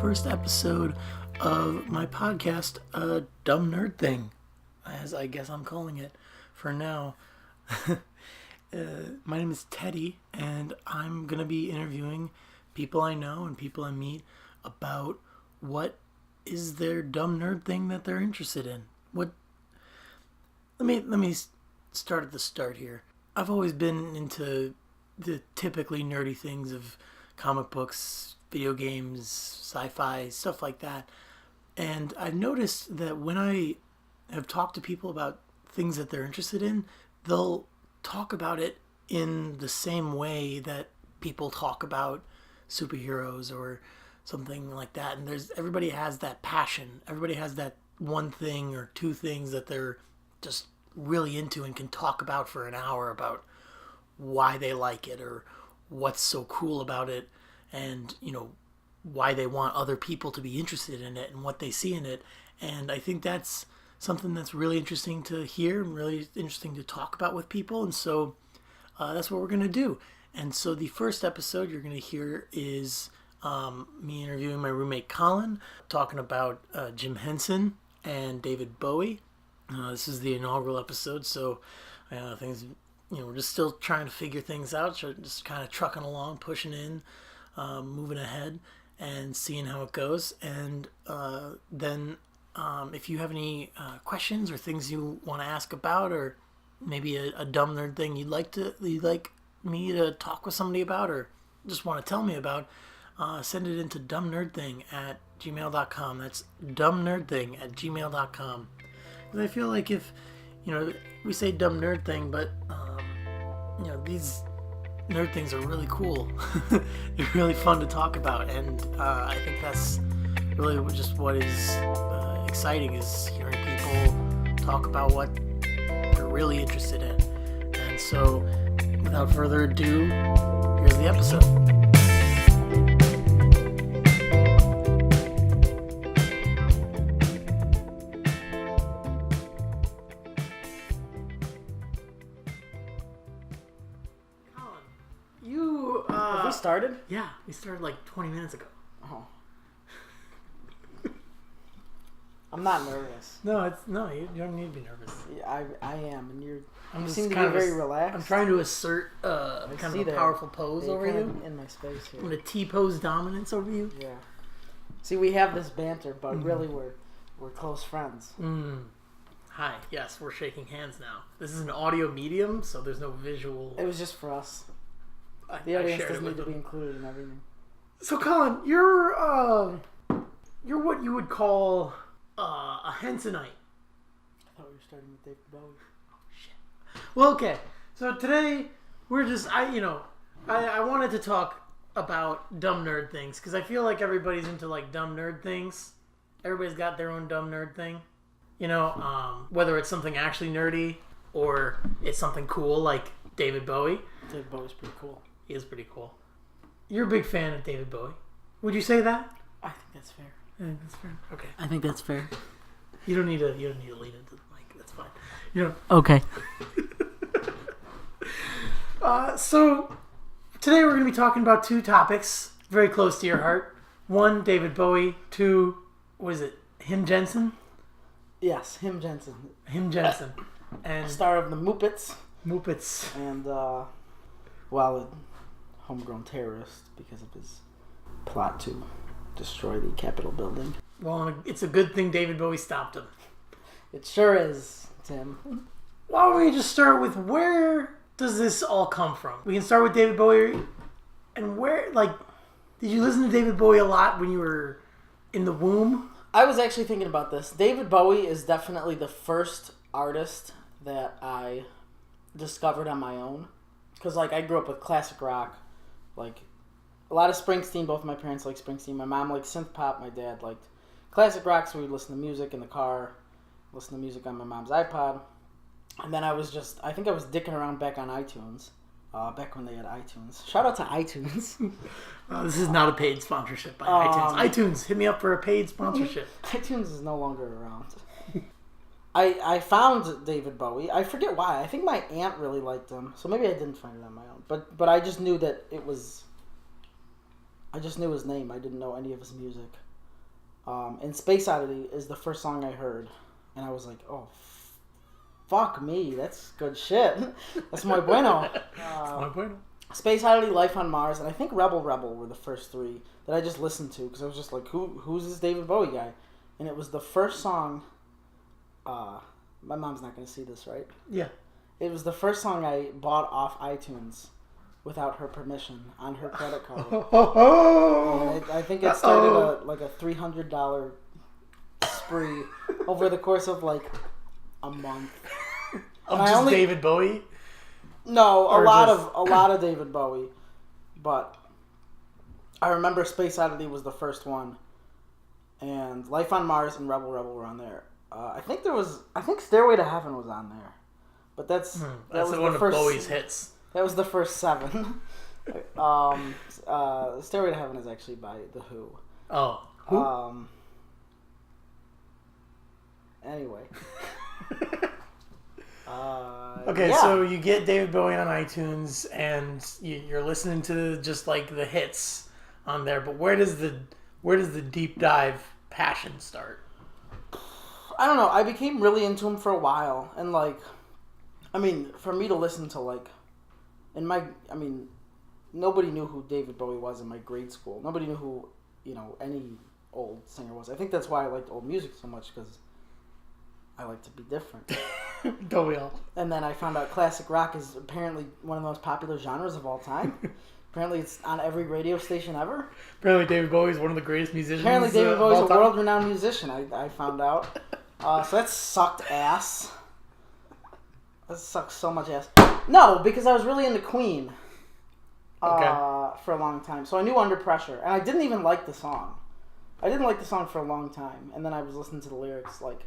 first episode of my podcast, Dumb Nerd Thing, as I guess I'm calling it for now. My name is Teddy, and I'm going to be interviewing people I know and people I meet about what is their dumb nerd thing that they're interested in. Let me start at the start here. I've always been into the typically nerdy things of comic books, video games, sci-fi, stuff like that. And I've noticed that when I have talked to people about things that they're interested in, they'll talk about it in the same way that people talk about superheroes or something like that. And everybody has that passion. Everybody has that one thing or two things that they're just really into and can talk about for an hour about why they like it or what's so cool about it, and why they want other people to be interested in it and what they see in it. And I think that's something that's really interesting to hear and really interesting to talk about with people. And so that's what we're going to do. And so the first episode you're going to hear is me interviewing my roommate Colin, talking about Jim Henson and David Bowie. This is the inaugural episode, so things, we're just still trying to figure things out, just kind of trucking along, pushing in, moving ahead, and seeing how it goes. And then if you have any questions or things you want to ask about, or maybe a dumb nerd thing you'd like me to talk with somebody about, or just want to tell me about, send it into dumbnerdthing@gmail.com. That's dumbnerdthing@gmail.com. Because I feel like if, we say dumb nerd thing, but, these nerd things are really cool. They're really fun to talk about. And I think that's really just what is exciting, is hearing people talk about what they're really interested in. And so, without further ado, here's the episode. Have we started? Yeah, we started like 20 minutes ago. Oh. I'm not nervous. No, you don't need to be nervous. Yeah, I am, and you just seem to be very relaxed. I'm trying to assert kind of a powerful pose over you. In my space here. I'm going to T-pose dominance over you. Yeah. See, we have this banter, but really we're close friends. Hi. Yes, we're shaking hands now. This is an audio medium, so there's no visual. It was just for us. The audience doesn't need to be included in everything. So, Colin, you're what you would call a Hensonite. I thought we were starting with David Bowie. Oh shit. Well, okay. So today we're just I wanted to talk about dumb nerd things, because I feel like everybody's into like dumb nerd things. Everybody's got their own dumb nerd thing. Whether it's something actually nerdy or it's something cool like David Bowie. David Bowie's pretty cool. He is pretty cool. You're a big fan of David Bowie. Would you say that? I think that's fair. I think that's fair. Okay. I think that's fair. You don't need to lean into the mic. That's fine. Okay. So today we're going to be talking about two topics very close to your heart. One, David Bowie. Two, Him Jensen? Yes, Him Jensen. Him Jensen. And star of the Muppets. And a homegrown terrorist because of his plot to destroy the Capitol building. Well, it's a good thing David Bowie stopped him. It sure is, Tim. Why don't we just start with, where does this all come from? We can start with David Bowie. And did you listen to David Bowie a lot when you were in the womb? I was actually thinking about this. David Bowie is definitely the first artist that I discovered on my own. Because, I grew up with classic rock. A lot of Springsteen. Both of my parents liked Springsteen. My mom liked synth pop. My dad liked classic rock, so we'd listen to music in the car, listen to music on my mom's iPod. And then I was dicking around back on iTunes. Back when they had iTunes. Shout out to iTunes. This is not a paid sponsorship by iTunes. iTunes, hit me up for a paid sponsorship. iTunes is no longer around. I found David Bowie. I forget why. I think my aunt really liked him, so maybe I didn't find it on my own. But I just knew that it was. I just knew his name. I didn't know any of his music. And Space Oddity is the first song I heard, and I was like, oh, fuck me, that's good shit. That's muy bueno. Muy bueno. Space Oddity, Life on Mars, and I think Rebel Rebel were the first three that I just listened to because I was just like, who's this David Bowie guy? And it was the first song. My mom's not going to see this, right? Yeah. It was the first song I bought off iTunes without her permission on her credit card. And I think it started a $300 spree over the course of like a month. Of just David Bowie? No, a lot of David Bowie, but I remember Space Oddity was the first one, and Life on Mars and Rebel Rebel were on there. I think Stairway to Heaven was on there, but that was one of Bowie's hits. That was the first 7. Stairway to Heaven is actually by The Who. Oh, who? Anyway. Okay, so you get David Bowie on iTunes, and you're listening to just like the hits on there. But where does the deep dive passion start? I don't know. I became really into him for a while, and like, I mean, for me to listen to like, nobody knew who David Bowie was in my grade school. Nobody knew who any old singer was. I think that's why I liked old music so much, because I like to be different. Don't we all? And then I found out classic rock is apparently one of the most popular genres of all time. Apparently it's on every radio station ever. Apparently David Bowie is one of the greatest musicians. Apparently David Bowie is a world-renowned musician, I found out. So that sucked ass. That sucks so much ass. No, because I was really into Queen for a long time. So I knew Under Pressure. And I didn't even like the song. I didn't like the song for a long time. And then I was listening to the lyrics like...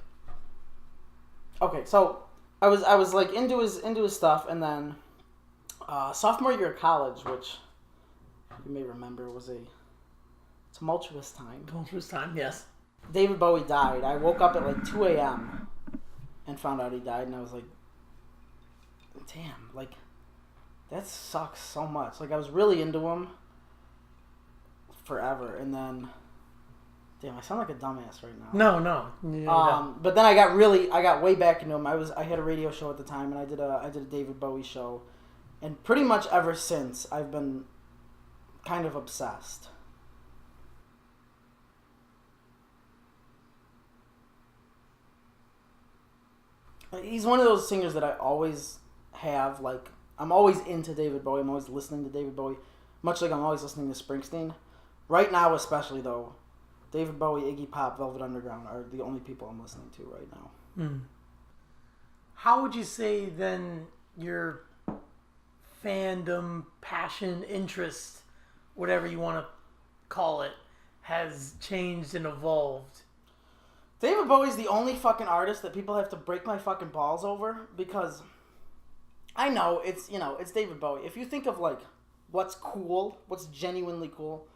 Okay, so I was like into his stuff, and then sophomore year of college, which you may remember was a tumultuous time. Tumultuous time, yes. David Bowie died. I woke up at like 2 a.m. and found out he died, and I was like, damn, like, that sucks so much. Like, I was really into him forever, and then... Damn, I sound like a dumbass right now. No. Yeah, but then I got way back into him. I had a radio show at the time, and I did a David Bowie show, and pretty much ever since I've been kind of obsessed. He's one of those singers that I always have, like, I'm always into David Bowie. I'm always listening to David Bowie, much like I'm always listening to Springsteen. Right now, especially though. David Bowie, Iggy Pop, Velvet Underground are the only people I'm listening to right now. How would you say then your fandom, passion, interest, whatever you want to call it, has changed and evolved? David Bowie's the only fucking artist that people have to break my fucking balls over, because I know it's David Bowie. If you think of like what's cool, what's genuinely cool,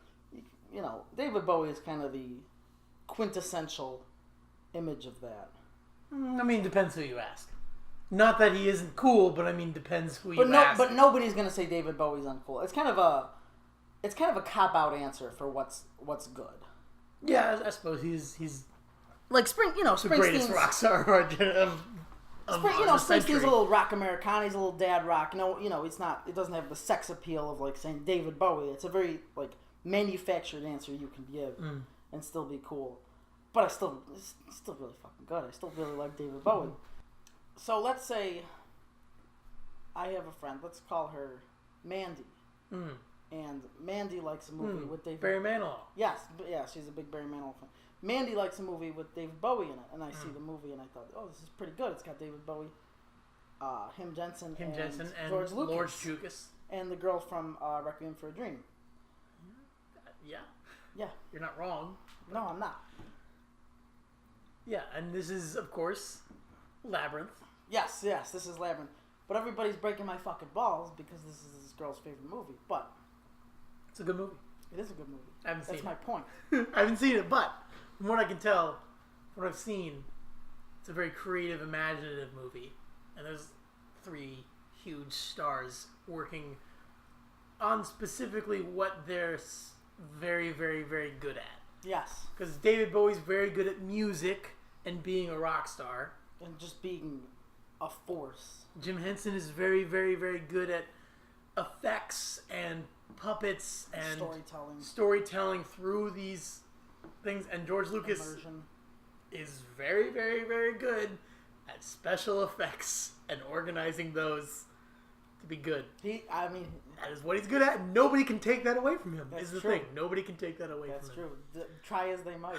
David Bowie is kind of the quintessential image of that. I mean, depends who you ask. Not that he isn't cool, but I mean, depends who you ask. But nobody's gonna say David Bowie's uncool. It's kind of a cop out answer for what's good. Yeah, I suppose he's like the greatest rock star of Springsteen's a little rock Americana. He's a little dad rock. It's not. It doesn't have the sex appeal of like saying David Bowie. It's a very like manufactured answer you can give and still be cool. But it's still really fucking good. I still really like David Bowie. So let's say I have a friend. Let's call her Mandy. And Mandy likes a movie with David... Barry Manilow. Yes, she's a big Barry Manilow fan. Mandy likes a movie with David Bowie in it. And I see the movie and I thought, oh, this is pretty good. It's got David Bowie, Henson, and George Lucas. Lord Lucas. And the girl from Requiem for a Dream. Yeah. You're not wrong. No, I'm not. Yeah, and this is, of course, Labyrinth. Yes, this is Labyrinth. But everybody's breaking my fucking balls because this is this girl's favorite movie. But it's a good movie. It is a good movie. That's my point. I haven't seen it, but from what I can tell, what I've seen, it's a very creative, imaginative movie. And there's 3 huge stars working on specifically what they're very, very, very good at. Yes. Because David Bowie's very good at music and being a rock star. And just being a force. Jim Henson is very, very, very good at effects and puppets and storytelling through these things. And George Lucas is very, very, very good at special effects and organizing those to be good. That is what he's good at, and nobody can take that away from him. Is the thing. Nobody can take that away from him. That's true. Try as they might.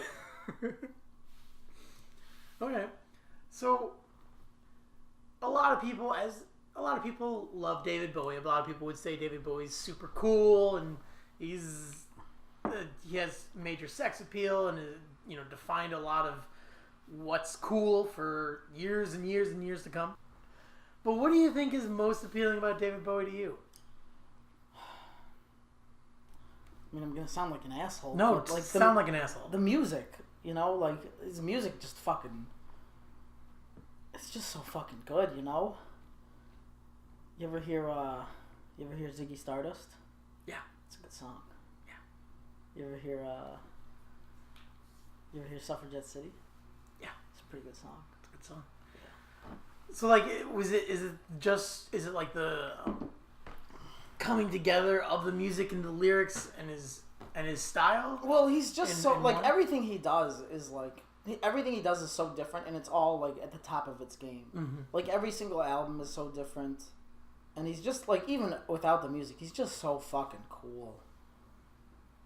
Okay. So a lot of people love David Bowie. A lot of people would say David Bowie's super cool, and he has major sex appeal, and defined a lot of what's cool for years and years and years to come. But what do you think is most appealing about David Bowie to you? I'm gonna sound like an asshole. No, sound like an asshole. The music, his music just fucking. It's just so fucking good, You ever hear Ziggy Stardust? Yeah, it's a good song. Yeah. You ever hear Suffragette City? Yeah, it's a pretty good song. It's a good song. So is it like the coming together of the music and the lyrics and his style? Well, he's just everything he does is everything he does is so different, and it's all at the top of its game. Mm-hmm. Every single album is so different, and he's just even without the music, he's just so fucking cool.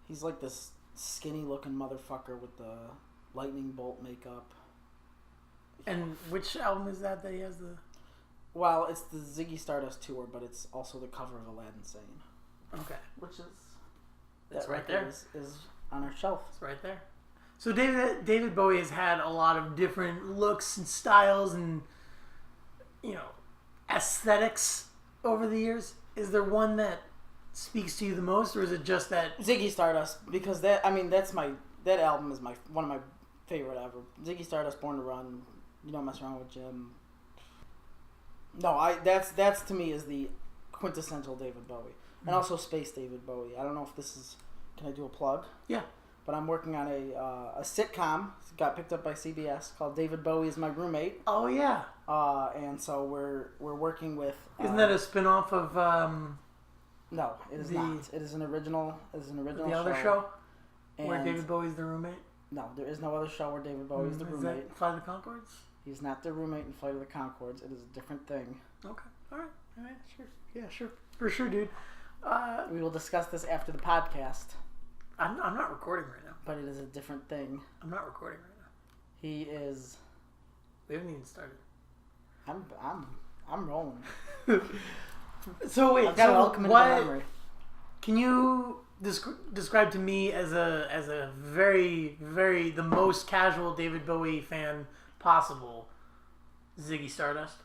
He's like this skinny looking motherfucker with the lightning bolt makeup. And which album is that he has the? Well, it's the Ziggy Stardust tour, but it's also the cover of Aladdin Sane. Okay. Which is that's right there. Is on our shelf. It's right there. So David Bowie has had a lot of different looks and styles and aesthetics over the years. Is there one that speaks to you the most, or is it just that Ziggy Stardust? Because that album is one of my favorite ever. Ziggy Stardust, Born to Run. You Don't Mess Around with Jim. No, that's to me is the quintessential David Bowie, and also Space David Bowie. I don't know if this is. Can I do a plug? Yeah. But I'm working on a sitcom. It got picked up by CBS called David Bowie is My Roommate. Oh yeah. And so we're working with. Isn't that a spin-off of? No, it is not. It is an original. The other show. Where David Bowie's the roommate. No, there is no other show where David Bowie is the roommate. Is that Flight of the Conchords? He's not the roommate in Flight of the Conchords. It is a different thing. Okay. All right. Sure. Yeah. Sure. For sure, dude. We will discuss this after the podcast. I'm not recording right now. But it is a different thing. I'm not recording right now. He is. We haven't even started. I'm rolling. So wait. I've got it all committed to memory. Can you describe to me as a very, very the most casual David Bowie fan possible, Ziggy Stardust?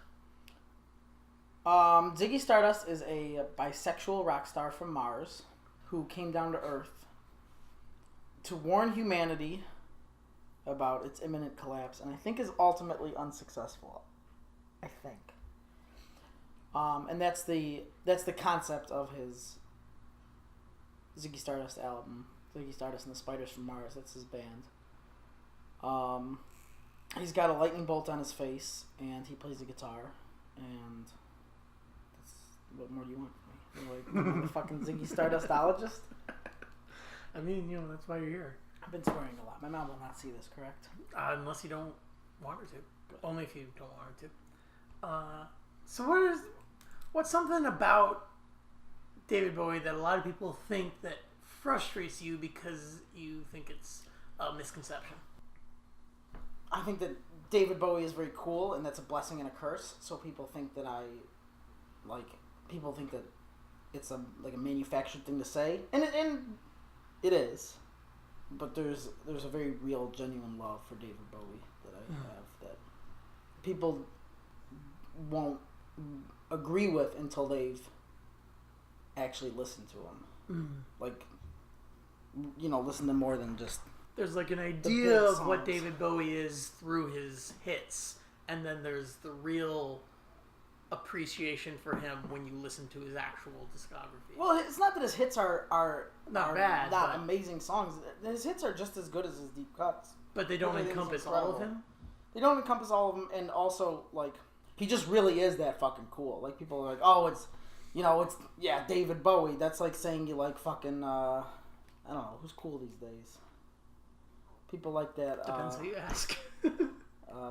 Ziggy Stardust is a bisexual rock star from Mars who came down to Earth to warn humanity about its imminent collapse, and I think is ultimately unsuccessful. I think. And that's the concept of his Ziggy Stardust album, Ziggy Stardust and the Spiders from Mars. That's his band. He's got a lightning bolt on his face, and he plays the guitar. And what more do you want from me? You're like a fucking Ziggy Stardustologist? I mean, that's why you're here. I've been swearing a lot. My mom will not see this, correct? Unless you don't want her to. Good. Only if you don't want her to. So what's something about David Bowie that a lot of people think that frustrates you because you think it's a misconception? I think that David Bowie is very cool, and that's a blessing and a curse. So people think that people think that it's a manufactured thing to say, and it is. But there's a very real, genuine love for David Bowie that I have that people won't agree with until they've actually listened to him. Listen to more than just. There's an idea of what David Bowie is through his hits, and then there's the real appreciation for him when you listen to his actual discography. Well, it's not that his hits are Not bad, not but- amazing songs. His hits are just as good as his deep cuts. But they don't Which I think is encompass all of incredible. him? They don't encompass all of them, and also, like, he just really is that fucking cool. Like, people are like, oh, it's, David Bowie. That's like saying you like fucking, I don't know, who's cool these days? People like that. Depends who you ask.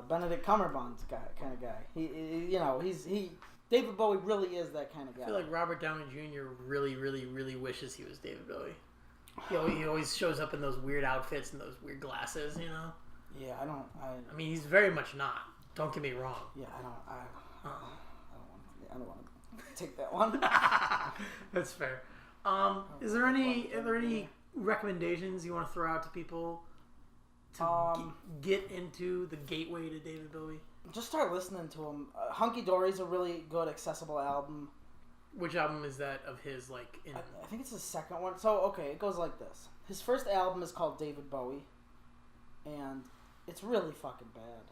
Benedict Cumberbatch kind of guy. He David Bowie really is that kind of guy. I feel like Robert Downey Jr. really, really, really wishes he was David Bowie. He always shows up in those weird outfits and those weird glasses, you know? Yeah, I mean, he's very much not. Don't get me wrong. Yeah, I don't want to take that one. That's fair. Are there any recommendations you want to throw out to people to get into the gateway to David Bowie? Just start listening to him. Hunky Dory's a really good, accessible album. Which album is that of his, like, in... I think it's his second one. So, okay, it goes like this. His first album is called David Bowie, and it's really fucking bad.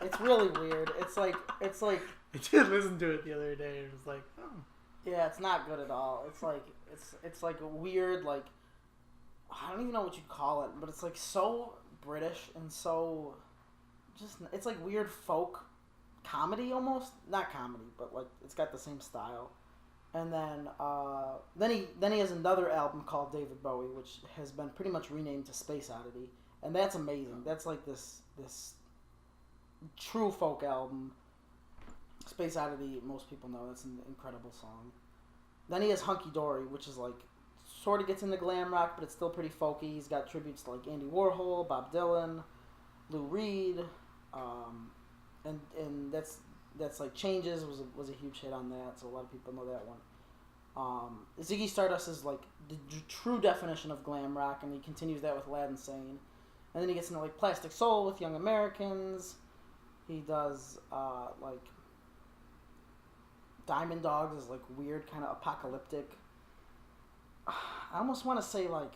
It's really weird. It's like... I did listen to it the other day, and it was like, oh. Yeah, it's not good at all. It's like a weird, like... I don't even know what you'd call it, but it's, like, so British and so... It's like weird folk comedy almost. Not comedy, but, like, it's got the same style. And then he has another album called David Bowie, which has been pretty much renamed to Space Oddity, and that's amazing. That's like this true folk album. Space Oddity, most people know that's an incredible song. Then he has Hunky Dory, which is like sort of gets into glam rock, but it's still pretty folky. He's got tributes to like Andy Warhol, Bob Dylan, Lou Reed, and that's like Changes was a huge hit on that, so a lot of people know that one. Ziggy Stardust is like the true definition of glam rock, and he continues that with Aladdin Sane. And then he gets into like Plastic Soul with Young Americans. He does like Diamond Dogs is like weird, kind of apocalyptic. I almost want to say like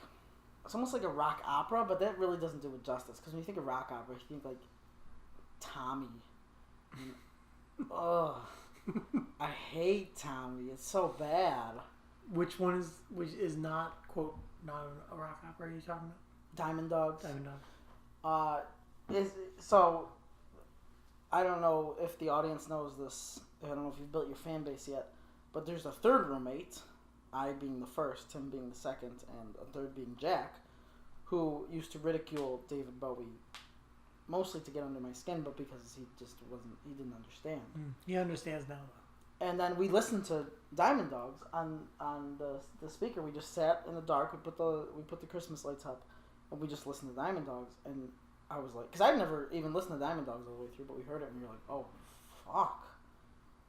it's almost like a rock opera, but that really doesn't do it justice. Because when you think of rock opera, you think like Tommy. Ugh. I hate Tommy. It's so bad. Which is not, quote, not a rock opera you're talking about? Diamond Dogs. Diamond Dogs. So I don't know if the audience knows this. I don't know if you've built your fan base yet, but there's a third roommate, I being the first, Tim being the second, and a third being Jack, who used to ridicule David Bowie, mostly to get under my skin, but because he didn't understand. He understands now, though. And then we listened to Diamond Dogs on the speaker. We just sat in the dark. We put the Christmas lights up, and we just listened to Diamond Dogs. And I was like, because I'd never even listened to Diamond Dogs all the way through, but we heard it, and we were like, oh, fuck.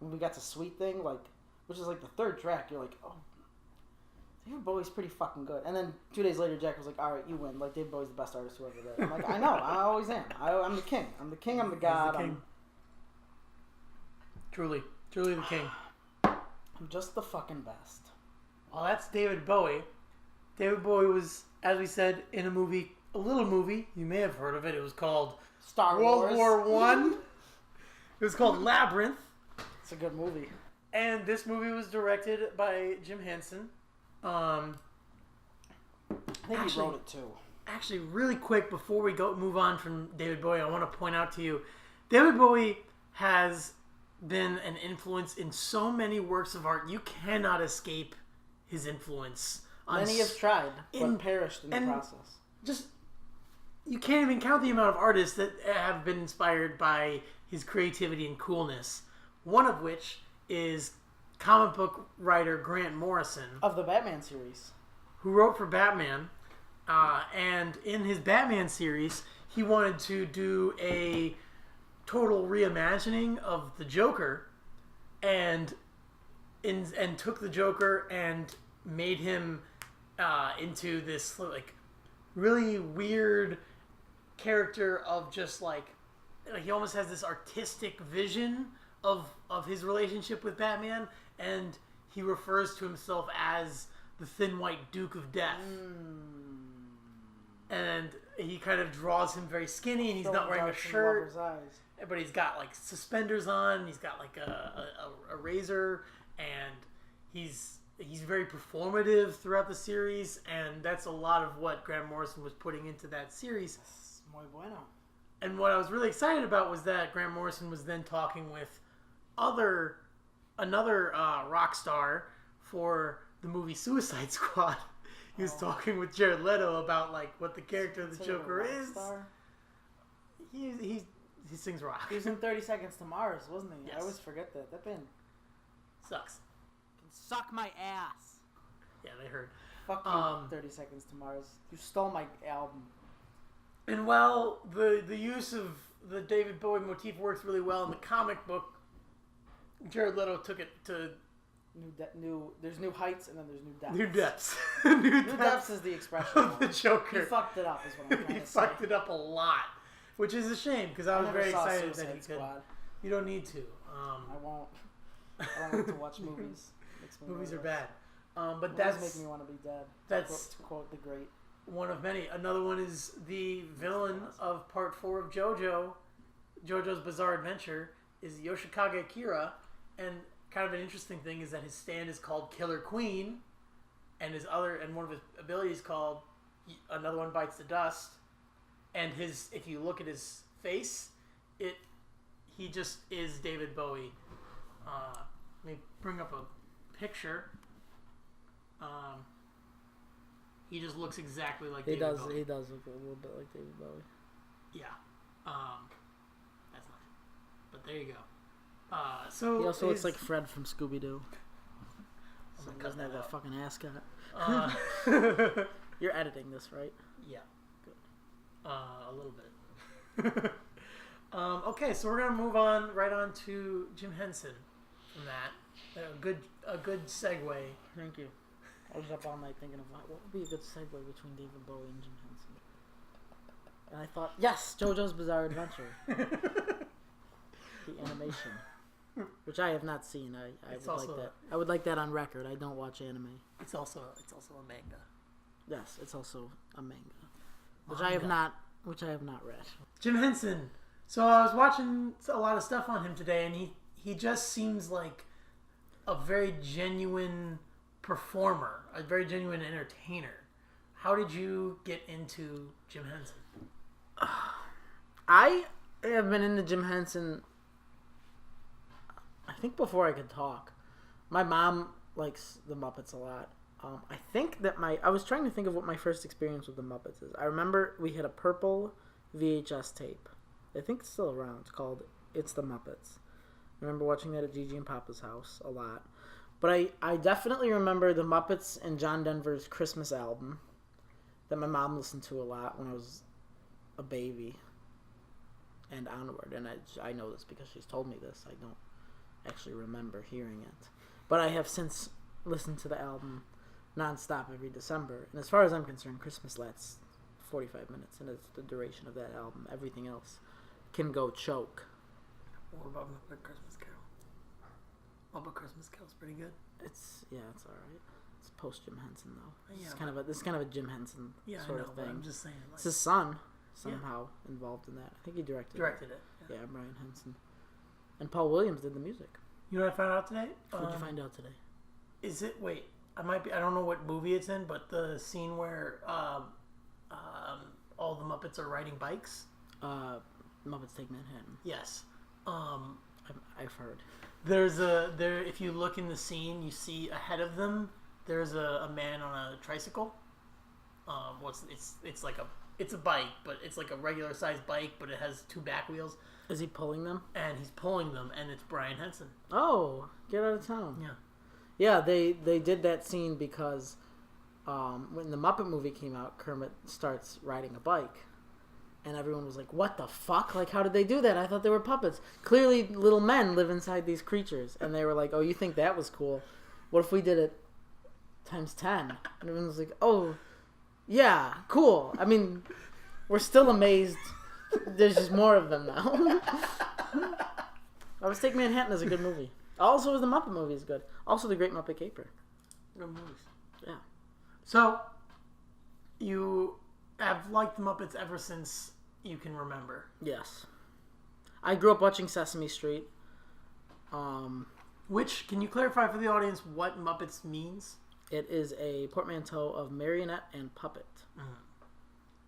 When we got to Sweet Thing, like, which is like the third track, you're like, oh, David Bowie's pretty fucking good. And then 2 days later, Jack was like, all right, you win. Like, David Bowie's the best artist who ever lived. I'm like, I know. I always am. I'm the king. I'm the king. I'm the god. He's the king. Truly the king. I'm just the fucking best. Well, that's David Bowie. David Bowie was, as we said, in a little movie. You may have heard of it. It was called Star Wars. World War One. It was called Labyrinth. It's a good movie. And this movie was directed by Jim Henson. I think he wrote it too. Actually, really quick before we move on from David Bowie, I want to point out to you, David Bowie has been an influence in so many works of art. You cannot escape his influence. Many have tried, but perished in the process. Just, you can't even count the amount of artists that have been inspired by his creativity and coolness. One of which is comic book writer Grant Morrison. Of the Batman series. Who wrote for Batman. And in his Batman series, he wanted to do a total reimagining of the Joker, and took the Joker and made him into this like really weird character of just like he almost has this artistic vision of his relationship with Batman, and he refers to himself as the Thin White Duke of Death. And he kind of draws him very skinny, and he's not wearing a shirt. but he's got like suspenders on. And he's got like a razor, and he's very performative throughout the series, and that's a lot of what Grant Morrison was putting into that series. Muy bueno. And what I was really excited about was that Grant Morrison was then talking with another rock star for the movie Suicide Squad. He was talking with Jared Leto about like what the character of the Joker is. Star? He sings rock. He was in 30 Seconds to Mars, wasn't he? Yes. I always forget that. That band Sucks. can suck my ass. Yeah, they heard. Fuck you, 30 Seconds to Mars. You stole my album. And while the use of the David Bowie motif works really well in the comic book, Jared Leto took it to There's new heights and then there's new depths. new depths. New depths is the expression. of the Joker. He fucked it up, is what I'm trying He to say. fucked it up a lot, which is a shame because I was never very saw excited that Suicide he could. Squad. You don't need to. I won't. I don't like to watch movies. Makes me Movies are nervous. bad. But Movies that's make me want to be dead. that's- to quote the great. one of many. Another one is the villain of Part 4 of JoJo's Bizarre Adventure, is Yoshikage Kira, and kind of an interesting thing is that his stand is called Killer Queen, and one of his abilities called Another One Bites the Dust, and if you look at his face, he just is David Bowie. Let me bring up a picture. He just looks exactly like David Bowie. He does look a little bit like David Bowie. Yeah. That's not it. But there you go. So He also looks like Fred from Scooby Doo. I'm gonna Doesn't cut have that that out. fucking ascot. Uh, You're editing this, right? yeah. Good. A little bit. Okay, so we're gonna move right on to Jim Henson from that. A good segue. Thank you. I was up all night thinking of what would be a good segue between David Bowie and Jim Henson. And I thought, yes, JoJo's Bizarre Adventure. The animation. Which I have not seen. I would like that. I would like that on record. I don't watch anime. It's also a manga. Yes, it's also a manga. Which I have not read. Jim Henson. So I was watching a lot of stuff on him today, and he just seems like a very genuine performer, a very genuine entertainer. How did you get into Jim Henson? I have been into Jim Henson, I think, before I could talk. My mom likes the Muppets a lot. I think that I was trying to think of what my first experience with the Muppets is. I remember we had a purple VHS tape. I think it's still around. It's called It's the Muppets. I remember watching that at Gigi and Papa's house a lot. But I definitely remember the Muppets and John Denver's Christmas album that my mom listened to a lot when I was a baby and onward. And I know this because she's told me this. I don't actually remember hearing it. But I have since listened to the album nonstop every December. And as far as I'm concerned, Christmas lasts 45 minutes, and it's the duration of that album. Everything else can go choke. What about Muppet Christmas Carol? Muppet Christmas Carol's pretty good. It's alright. It's post Jim Henson though. Yeah, this is kind of a Jim Henson sort of thing. I'm just saying. Like, It's his son somehow involved in that. I think he directed it. Yeah, Brian Henson. And Paul Williams did the music. You know what I found out today? What did you find out today? Is it? Wait, I don't know what movie it's in, but the scene where all the Muppets are riding bikes. Muppets Take Manhattan. Yes. I've heard. If you look in the scene, you see ahead of them. There's a man on a tricycle. It's a bike, but it's like a regular sized bike, but it has two back wheels. Is he pulling them? And he's pulling them, and it's Brian Henson. Oh, get out of town. Yeah. Yeah, they did that scene because when the Muppet movie came out, Kermit starts riding a bike. And everyone was like, what the fuck? Like, how did they do that? I thought they were puppets. Clearly, little men live inside these creatures. And they were like, oh, you think that was cool? What if we did it times 10? And everyone was like, oh, yeah, cool. I mean, we're still amazed. There's just more of them now. Take Manhattan is a good movie. Also, the Muppet movie is good. Also, The Great Muppet Caper. Good movies. Yeah. So, you have liked the Muppets ever since you can remember. Yes. I grew up watching Sesame Street. Which, can you clarify for the audience what Muppets means? It is a portmanteau of marionette and puppet.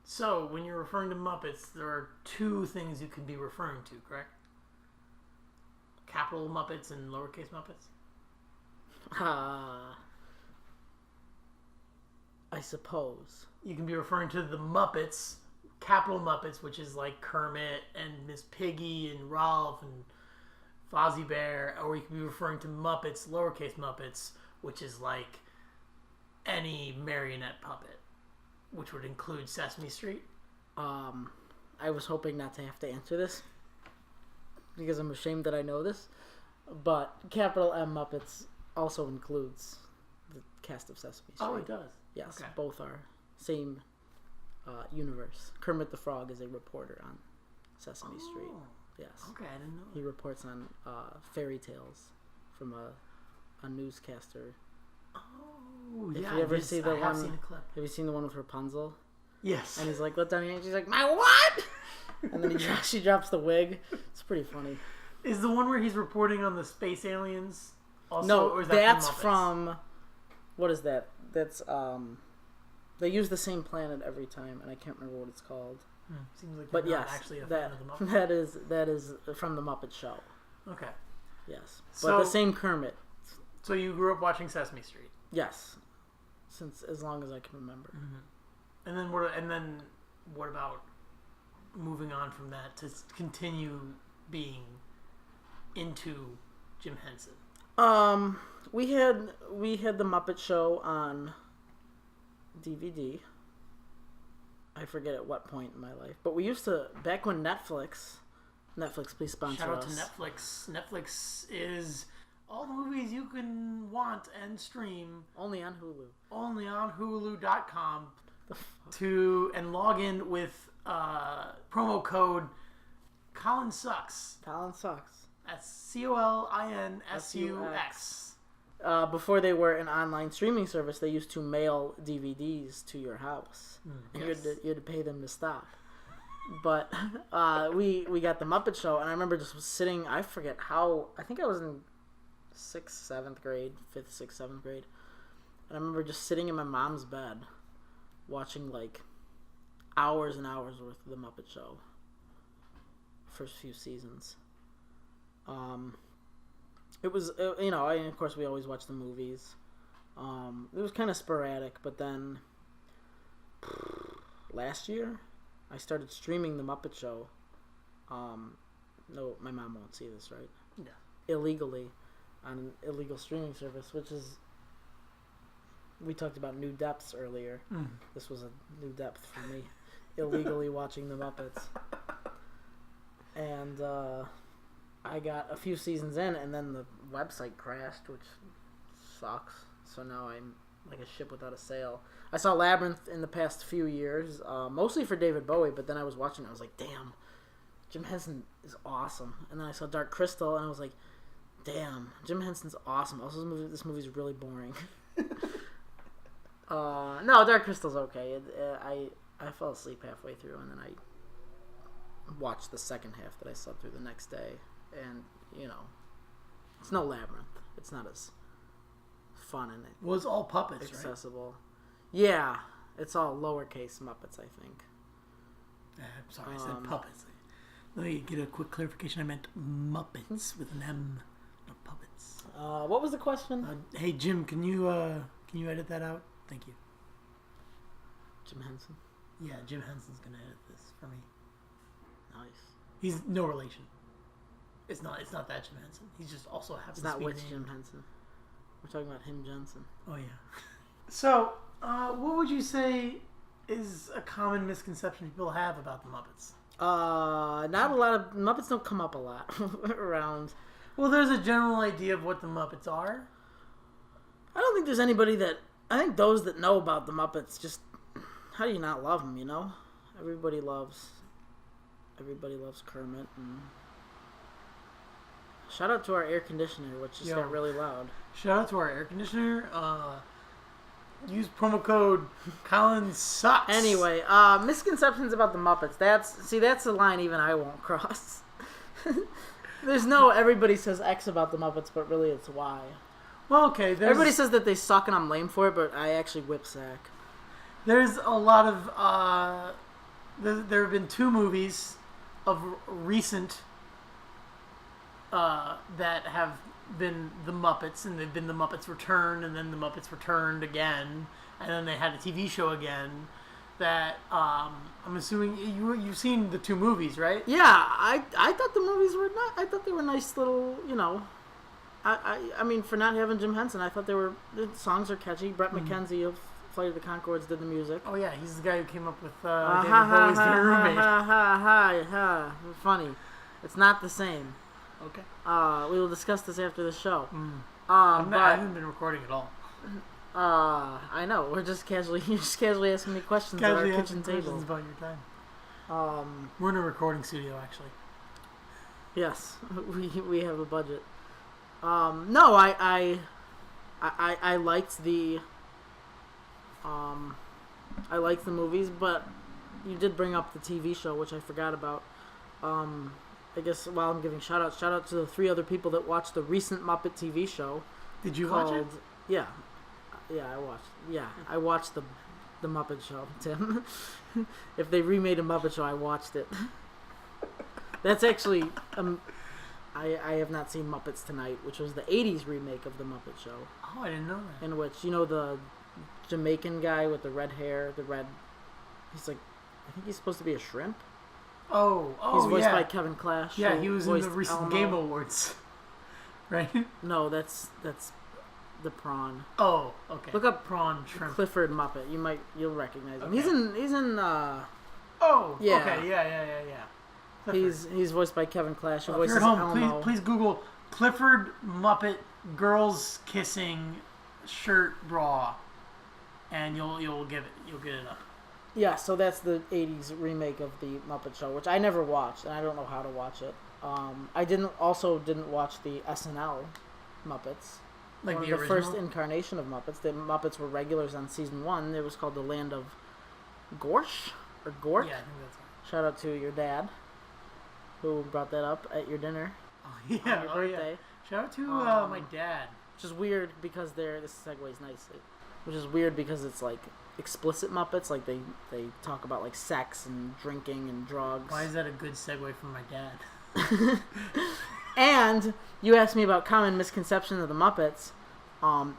So, when you're referring to Muppets, there are two things you can be referring to, correct? Capital Muppets and lowercase Muppets? I suppose. You can be referring to the Muppets, capital Muppets, which is like Kermit and Miss Piggy and Rolf and Fozzie Bear, or you can be referring to Muppets, lowercase Muppets, which is like any marionette puppet, which would include Sesame Street. I was hoping not to have to answer this because I'm ashamed that I know this, but capital M Muppets also includes the cast of Sesame Street. Oh, it does? Yes, okay. Both are same universe. Kermit the Frog is a reporter on Sesame Street. Yes. Okay, I didn't know. He reports on fairy tales from a newscaster. Oh, If yeah. you ever see the I have one, seen a clip. have you seen the one with Rapunzel? Yes. And he's like, "Let down your hand." She's like, "My what?" And then she drops the wig. It's pretty funny. Is the one where he's reporting on the space aliens also? No, or is that's Muppets? from. What is that? That's They use the same planet every time, and I can't remember what it's called. Seems like But you're not yes, actually a fan of the Muppets. that is from the Muppet Show. Okay. Yes, So- but the same Kermit. So you grew up watching Sesame Street. Yes, since as long as I can remember. And then what about moving on from that to continue being into Jim Henson? We had the Muppet Show on DVD. I forget at what point in my life, but we used to, back when Netflix, please sponsor Shout out us. to Netflix. Netflix is all the movies you can want and stream Only on Hulu. only on Hulu.com The fuck? and log in with promo code Colin Sucks. Colin Sucks. That's COLINSUX. Before they were an online streaming service, they used to mail DVDs to your house, and yes. you had to pay them to stop. But we got the Muppet Show, and I remember just sitting. I forget how. I think I was in 6th, 7th grade, 5th, 6th, 7th grade, and I remember just sitting in my mom's bed, watching like hours and hours worth of the Muppet Show. First few seasons. It was, of course we always watch the movies. It was kind of sporadic, but then last year I started streaming the Muppet Show. No, my mom won't see this, right? Yeah. Illegally on an illegal streaming service, which is, we talked about new depths earlier. This was a new depth for me, illegally watching the Muppets. And I got a few seasons in, and then the website crashed, which sucks. So now I'm like a ship without a sail. I saw Labyrinth in the past few years, mostly for David Bowie, but then I was watching it, I was like, damn, Jim Henson is awesome. And then I saw Dark Crystal, and I was like, damn, Jim Henson's awesome. Also, this movie's really boring. No, Dark Crystal's okay. I fell asleep halfway through, and then I watched the second half that I slept through the next day. And, it's no Labyrinth. It's not as fun and Well, it's all puppets, accessible. Right? Yeah, it's all lowercase Muppets, I think. I'm sorry, I said puppets. Let me get a quick clarification. I meant Muppets with an M, not puppets. What was the question? Hey, Jim, can you edit that out? Thank you. Jim Henson. Yeah, Jim Henson's gonna edit this for me. Nice. He's no relation. It's not that Jim Henson. He just also happens It's not to be which named. Jim Henson. We're talking about him, Jensen. Oh yeah. So, what would you say is a common misconception people have about the Muppets? Not a lot of Muppets don't come up a lot around. Well, there's a general idea of what the Muppets are. I don't think there's anybody that. I think those that know about the Muppets just. How do you not love them? Everybody loves Kermit. And shout out to our air conditioner, which just got really loud. Shout out to our air conditioner. Use promo code Colin Sucks. Anyway, misconceptions about the Muppets. That's the line even I won't cross. There's no everybody says X about the Muppets, but really it's Y. Well, okay. Everybody says that they suck and I'm lame for it, but I actually whip sack. There's a lot of there have been 2 movies of recent that have been the Muppets, and they've been the Muppets Returned, and then the Muppets Returned again, and then they had a TV show again. That I'm assuming you've seen the 2 movies, right? Yeah, I thought the movies were not. I thought they were nice little, I mean, for not having Jim Henson, I thought the songs are catchy. Brett McKenzie of Flight of the Conchords did the music. Oh yeah, he's the guy who came up with David Bowie's roommate. Funny. It's not the same. Okay. We will discuss this after the show. I haven't been recording at all. I know. You're just casually asking me questions at our kitchen table. Questions about your time. We're in a recording studio, actually. Yes, we have a budget. No, I liked the I liked the movies, but you did bring up the TV show, which I forgot about. I guess while I'm giving shout out to the 3 other people that watched the recent Muppet TV show. Did you watch it? Yeah, I watched. Yeah, I watched the Muppet Show, Tim. If they remade a Muppet Show, I watched it. That's actually I have not seen Muppets Tonight, which was the 80s remake of the Muppet Show. Oh, I didn't know that. In which, the Jamaican guy with the red hair, he's like, I think he's supposed to be a shrimp. Oh, he's voiced by Kevin Clash. Yeah, he was in the recent Game Awards. Right? No, that's the prawn. Oh, okay. Look up prawn shrimp. Clifford Muppet. You'll recognize him. Okay. He's in Oh, yeah. Okay, yeah. Clifford. He's voiced by Kevin Clash. If you're at home, please Google Clifford Muppet girls kissing shirt bra, and you'll get it up. Yeah, so that's the 80s remake of the Muppet Show, which I never watched, and I don't know how to watch it. I didn't watch the SNL Muppets. Like the original? First incarnation of Muppets. The Muppets were regulars on season 1. It was called The Land of Gorsh or Gort. Yeah, I think that's right. Shout out to your dad, who brought that up at your dinner. Oh yeah, on your birthday. Yeah. Shout out to my dad. Which is weird because this segues nicely. Which is weird because it's like explicit Muppets, like they talk about like sex and drinking and drugs. Why is that a good segue from my dad? And you asked me about common misconceptions of the Muppets.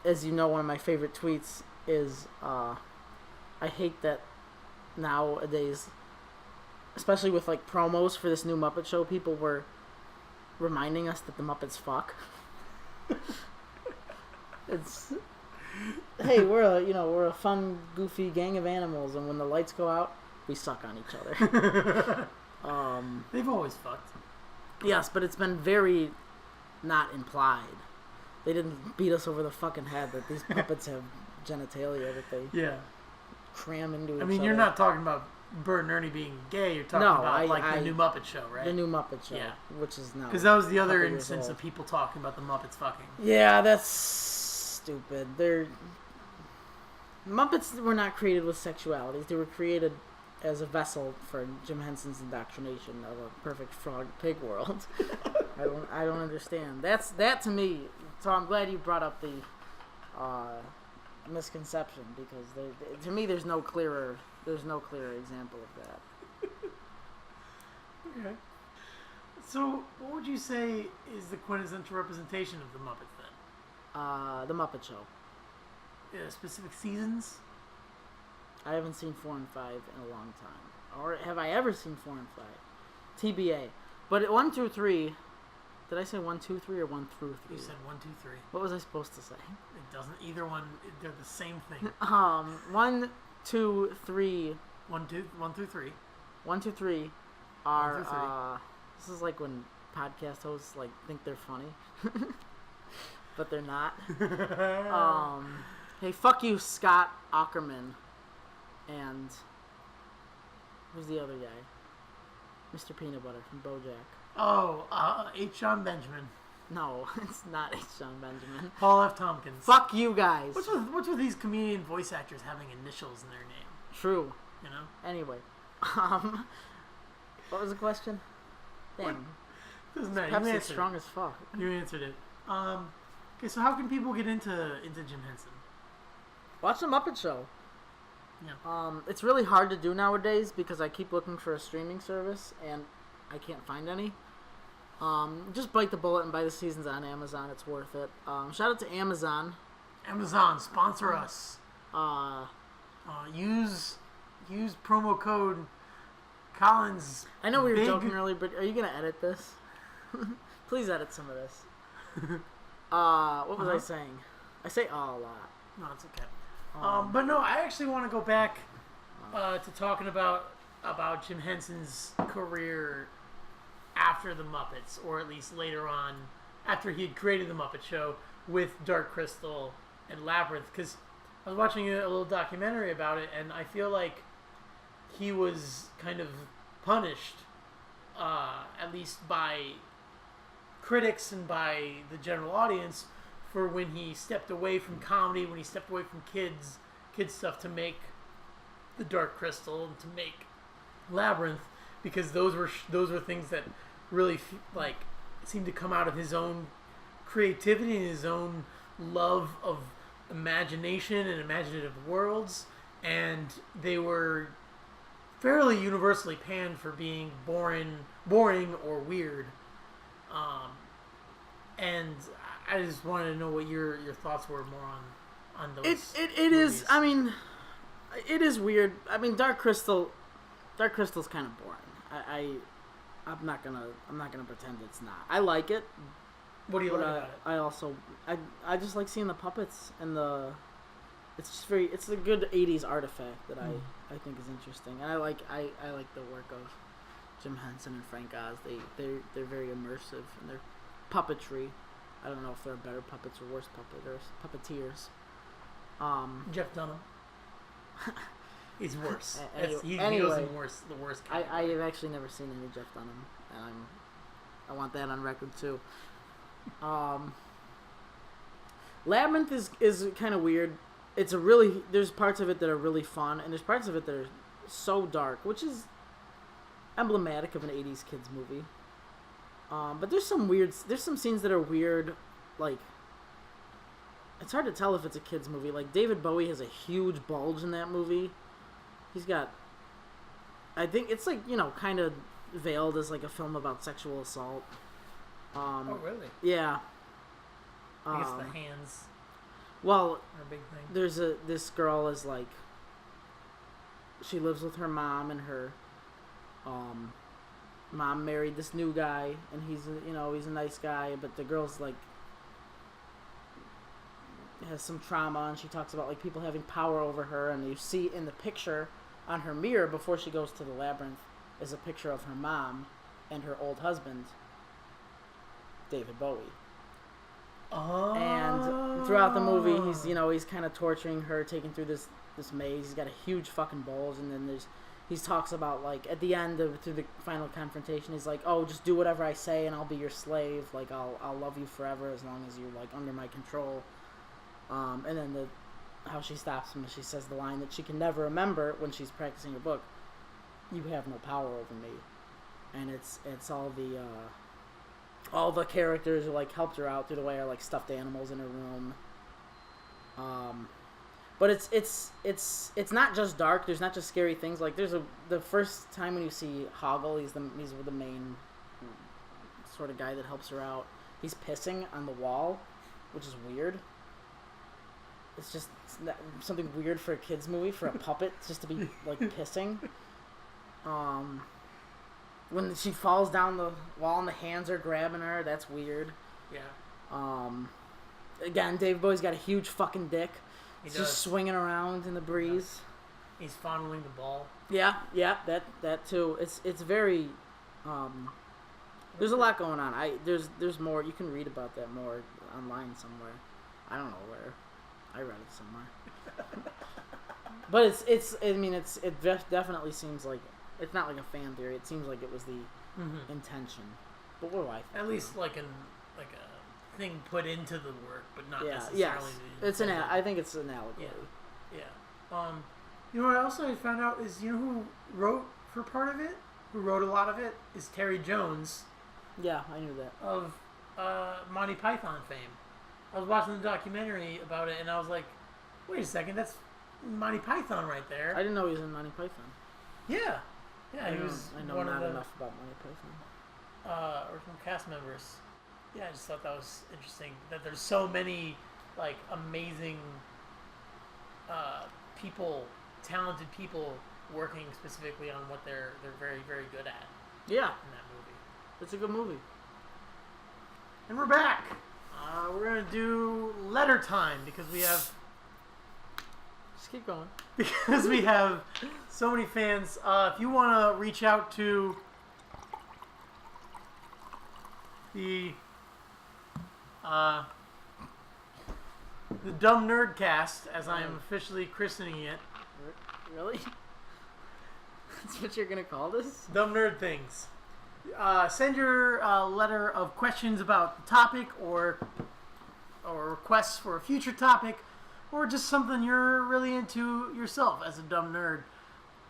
As you know, one of my favorite tweets is I hate that nowadays, especially with like promos for this new Muppet Show, people were reminding us that the Muppets fuck. It's hey, we're a fun, goofy gang of animals, and when the lights go out, we suck on each other. They've always fucked. Yes, but it's been very not implied. They didn't beat us over the fucking head that these puppets have genitalia that they cram into each other. I mean, you're not talking about Bert and Ernie being gay. You're talking about the new Muppet Show, right? The new Muppet Show, which is now because that was the other instance of people talking about the Muppets fucking. Yeah, that's stupid. Muppets were not created with sexualities. They were created as a vessel for Jim Henson's indoctrination of a perfect frog pig world. I don't understand. That to me. So I'm glad you brought up the misconception because to me there's no clearer example of that. Okay. So what would you say is the quintessential representation of the Muppets then? The Muppet Show. Specific seasons? I haven't seen 4 and 5 in a long time. Or have I ever seen 4 and 5? TBA. But 1 through 3... Did I say 1, 2, 3 or 1 through 3? You said 1, 2, 3. What was I supposed to say? It doesn't... Either one... They're the same thing. 1, 2, 3... 1 through 3. 1, 2, 3 are... This is like when podcast hosts like think they're funny. But they're not. Hey, fuck you, Scott Ackerman. And who's the other guy? Mr. Peanut Butter from BoJack. Oh, H. John Benjamin. No, it's not H. John Benjamin. Paul F. Tompkins. Fuck you guys. What's with these comedian voice actors having initials in their name? True. You know? Anyway. What was the question? Damn. Doesn't matter. You Pepsi's answered strong as fuck. it. You answered it. Okay, so how can people get into Jim Henson? Watch the Muppet Show. Yeah. It's really hard to do nowadays because I keep looking for a streaming service and I can't find any. Just bite the bullet and buy the seasons on Amazon. It's worth it. Shout out to Amazon. Amazon, sponsor us. Use promo code Collins. I know we were joking earlier, but are you gonna edit this? Please edit some of this. What was I saying? I say a lot. No, it's okay. But no, I actually want to go back to talking about Jim Henson's career after the Muppets, or at least later on, after he had created the Muppet Show with Dark Crystal and Labyrinth, because I was watching a little documentary about it, and I feel like he was kind of punished, at least by critics and by the general audience, for when he stepped away from comedy, when he stepped away from kids stuff to make the Dark Crystal and to make Labyrinth, because those were things that really seemed to come out of his own creativity and his own love of imagination and imaginative worlds, and they were fairly universally panned for being boring or weird. And I just wanted to know what your thoughts were more on those. It is. I mean, it is weird. I mean, Dark Crystal's kind of boring. I'm not gonna pretend it's not. I like it. What do you like about it? I also I just like seeing the puppets and it's just it's a good 80s artifact that I think is interesting. And I like the work of Jim Henson and Frank Oz. They're very immersive in their puppetry. I don't know if they're better puppets or worse puppeteers. Jeff Dunham. He's worse. He anyway, goes in the worst category. I have actually never seen any Jeff Dunham, and I want that on record too. Labyrinth is kind of weird. There's parts of it that are really fun, and there's parts of it that are so dark, which is emblematic of an 80s kids movie. But there's some scenes that are weird, like, it's hard to tell if it's a kids movie. Like, David Bowie has a huge bulge in that movie. He's got, I think it's like, kind of veiled as like a film about sexual assault. Oh, really? Yeah. I guess the hands well, are a big thing. This girl is like, she lives with her mom, and her mom married this new guy, and he's a nice guy, but the girl's like has some trauma, and she talks about like people having power over her, and you see in the picture on her mirror before she goes to the labyrinth is a picture of her mom and her old husband, David Bowie. Oh. And throughout the movie, he's kind of torturing her, taking through this maze. He's got a huge fucking bulge, and then he talks about, like, at the end through the final confrontation, he's like, oh, just do whatever I say and I'll be your slave. Like, I'll love you forever as long as you're, like, under my control. And then how she stops him, and she says the line that she can never remember when she's practicing her book: "You have no power over me." And it's all the characters who like helped her out through the way are like stuffed animals in her room. But it's not just dark. There's not just scary things. Like the first time when you see Hoggle, he's the main sort of guy that helps her out. He's pissing on the wall, which is weird. It's just something weird for a kids movie, for a puppet just to be like pissing. When she falls down the wall and the hands are grabbing her, that's weird. Yeah. Again, Dave Bowie's got a huge fucking dick. He It's does. just swinging around in the breeze. He's fondling the ball. Yeah, that too. It's very. There's a lot going on. There's more. You can read about that more online somewhere. I don't know where. I read it somewhere. But it definitely seems like it's not like a fan theory. It seems like it was the intention. But what do I think? At least like a thing put into the work, but not necessarily. Yes. I think it's an allegory. Yeah. You know what else I found out is, who wrote for part of it? Who wrote a lot of it is Terry Jones, Yeah, I knew that. of Monty Python fame. I was watching the documentary about it, and I was like, wait a second, that's Monty Python right there. I didn't know he was in Monty Python. Yeah. Yeah, he was I know one not of the enough about Monty Python. original cast members. Yeah, I just thought that was interesting, that there's so many, like, amazing people, talented people working specifically on what they're very, very good at Yeah, in that movie. it's a good movie. And we're back. We're going to do letter time because we have Just keep going. so many fans. If you want to reach out to the Dumb Nerdcast, as I am officially christening it. Really? That's what you're gonna call this? Dumb Nerd Things. Send your letter of questions about the topic or requests for a future topic or just something you're really into yourself as a dumb nerd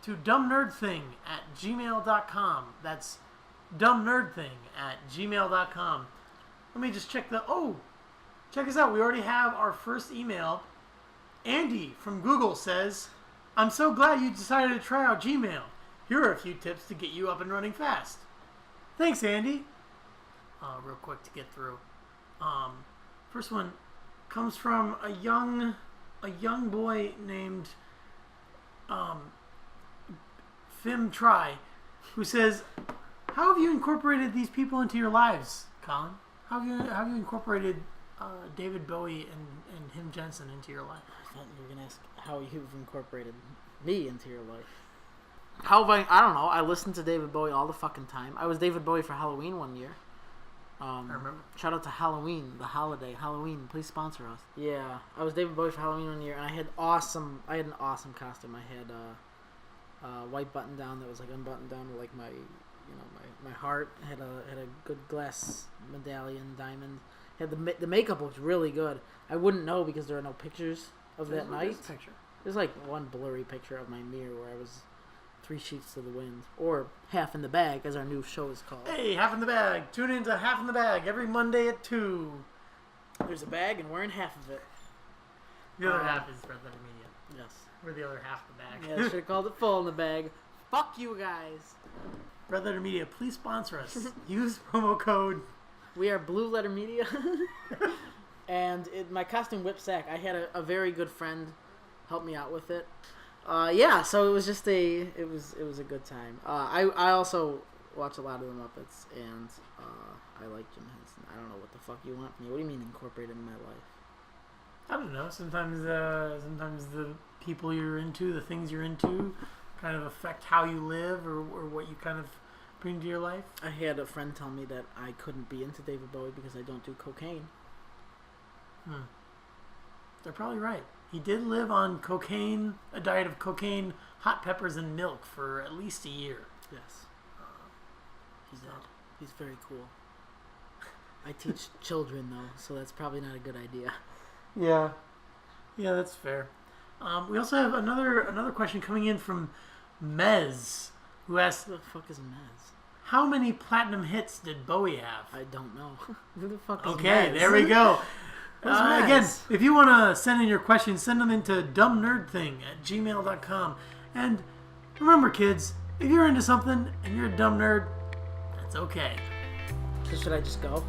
to dumbnerdthing@gmail.com. That's dumbnerdthing@gmail.com. Let me just check check us out. We already have our first email. Andy from Google says, I'm so glad you decided to try out Gmail. Here are a few tips to get you up and running fast. Thanks, Andy. Real quick to get through. First one comes from a young boy named Fim Try, who says, how have you incorporated these people into your lives, Colin? How have you incorporated David Bowie and him Henson into your life? I thought you were going to ask how you've incorporated me into your life. How have I don't know. I listened to David Bowie all the fucking time. I was David Bowie for Halloween one year. I remember. Shout out to Halloween, the holiday. Halloween, please sponsor us. Yeah, I was David Bowie for Halloween one year, and I had an awesome costume. I had a white button down that was like unbuttoned down to like my heart. I had a good glass medallion, diamond. Had the makeup looked really good. I wouldn't know because there are no pictures of that night. There's like one blurry picture of my mirror where I was 3 sheets to the wind, or Half in the Bag, as our new show is called. Hey, Half in the Bag. Tune in to Half in the Bag every Monday at 2. There's a bag, and we're in half of it. The other half is Red Letter Media. Yes. We're the other half of the bag. Yeah, I should have called it Full in the Bag. Fuck you guys. Red Letter Media, please sponsor us. Use promo code. We are Blue Letter Media. And my costume whip sack, I had a very good friend help me out with it. Yeah, so it was just it was a good time. I also watch a lot of the Muppets, and I like Jim Henson. I don't know what the fuck you want from me. What do you mean incorporated in my life? I don't know. Sometimes the people you're into, the things you're into, kind of affect how you live or what you kind of bring to your life. I had a friend tell me that I couldn't be into David Bowie because I don't do cocaine. They're probably right. He did live on cocaine, a diet of cocaine, hot peppers, and milk for at least a year. Yes. He's very cool. I teach children, though, so that's probably not a good idea. Yeah, that's fair. We also have another question coming in from Mez, who asks, Who the fuck is Mez? how many platinum hits did Bowie have? I don't know. Who the fuck is Mez? Okay, there we go. Again, if you want to send in your questions, send them into dumbnerdthing@gmail.com. And remember, kids, if you're into something and you're a dumb nerd, that's okay. So should I just go?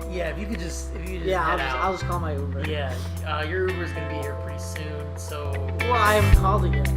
Yeah, if you could just Yeah, I'll just call my Uber. Yeah, your Uber's gonna be here pretty soon, so. Well, I haven't called it yet.